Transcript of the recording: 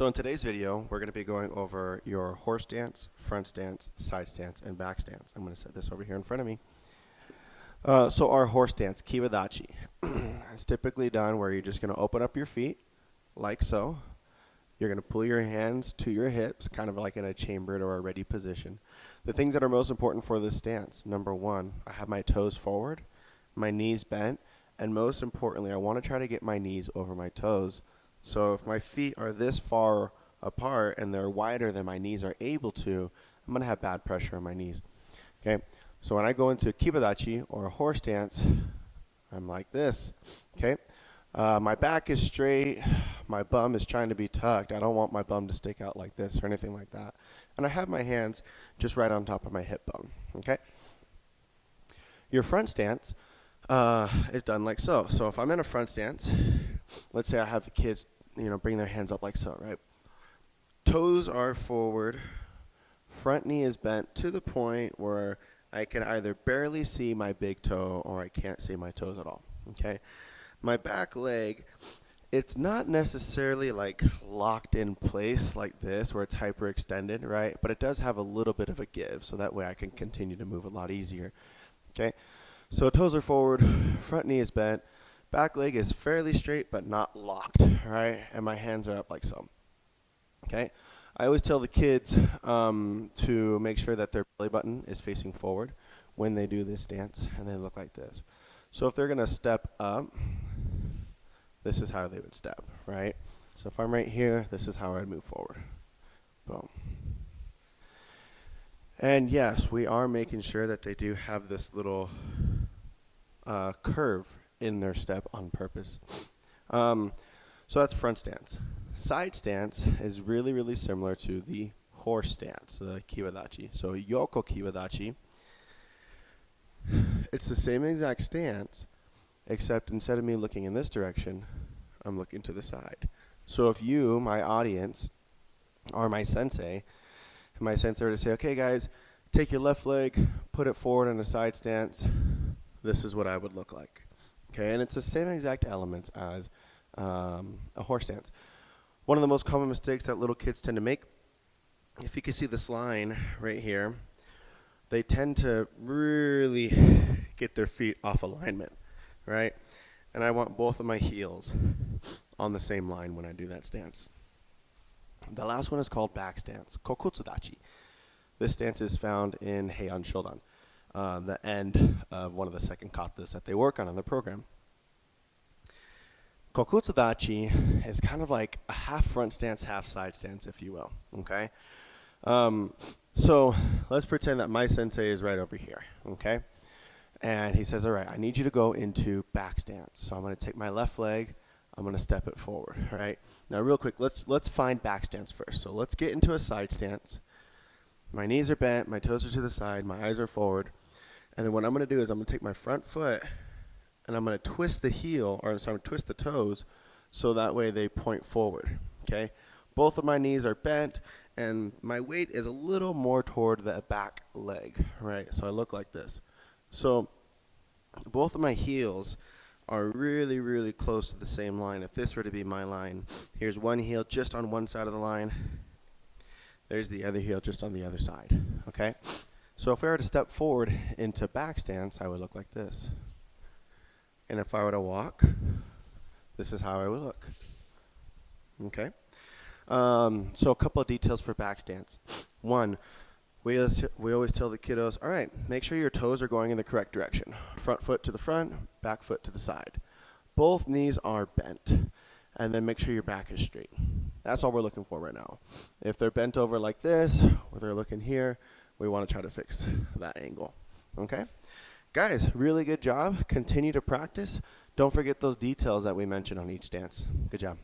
So in today's video, we're going to be going over your horse stance, front stance, side stance, and back stance. I'm going to set this over here in front of me. So our horse stance, kiwadachi, it's typically done where you're just going to open up your feet like so. You're going to pull your hands to your hips, kind of like in a chambered or a ready position. The things that are most important for this stance, number one, I have my toes forward, my knees bent, and most importantly, I want to try to get my knees over my toes. So if my feet are this far apart and they're wider than my knees are able to, I'm going to have bad pressure on my knees. Okay, so when I go into kiwadachi or a horse stance, I'm like this. Okay, my back is straight, my bum is trying to be tucked. I don't want my bum to stick out like this or anything like that. And I have my hands just right on top of my hip bone. Okay, your front stance is done like so. So if I'm in a front stance, let's say I have the kids, bring their hands up like so, right? Toes are forward, front knee is bent to the point where I can either barely see my big toe or I can't see my toes at all, okay? My back leg, it's not necessarily like locked in place like this where it's hyperextended, right? But it does have a little bit of a give, so that way I can continue to move a lot easier, okay? So toes are forward, front knee is bent, back leg is fairly straight but not locked, right? And my hands are up like so. Okay? I always tell the kids to make sure that their belly button is facing forward when they do this stance, and they look like this. So if they're going to step up, this is how they would step, right? So if I'm right here, this is how I'd move forward. Boom. And yes, we are making sure that they do have this little curve in their step on purpose. So that's front stance. Side stance is really, really similar to the horse stance, the kiwadachi. So yoko kiwadachi, it's the same exact stance, except instead of me looking in this direction, I'm looking to the side. So if you, my audience, or my sensei were to say, okay guys, take your left leg, put it forward in a side stance, this is what I would look like. Okay, and it's the same exact elements as a horse stance. One of the most common mistakes that little kids tend to make, if you can see this line right here, they tend to really get their feet off alignment, right? And I want both of my heels on the same line when I do that stance. The last one is called back stance, kokutsudachi. This stance is found in Heian Shodan, the end of one of the second katas that they work on in the program. Kokutsudachi is kind of like a half front stance, half side stance, if you will, okay? So let's pretend that my sensei is right over here, okay? And he says, all right, I need you to go into back stance. So I'm going to take my left leg, I'm going to step it forward, right? Now real quick, let's find back stance first. So let's get into a side stance. My knees are bent, my toes are to the side, my eyes are forward. And then what I'm going to do is I'm going to take my front foot and I'm going to twist the heel, or I'm going to twist the toes so that way they point forward, okay? Both of my knees are bent and my weight is a little more toward the back leg, right? So I look like this. So both of my heels are really, really close to the same line. If this were to be my line, here's one heel just on one side of the line. There's the other heel just on the other side, okay? So if I were to step forward into back stance, I would look like this. And if I were to walk, this is how I would look, okay? So a couple of details for back stance. One, we always tell the kiddos, all right, make sure your toes are going in the correct direction. Front foot to the front, back foot to the side. Both knees are bent. And then make sure your back is straight. That's all we're looking for right now. If they're bent over like this, or they're looking here, we want to try to fix that angle. Okay? Guys, really good job. Continue to practice. Don't forget those details that we mentioned on each stance. Good job.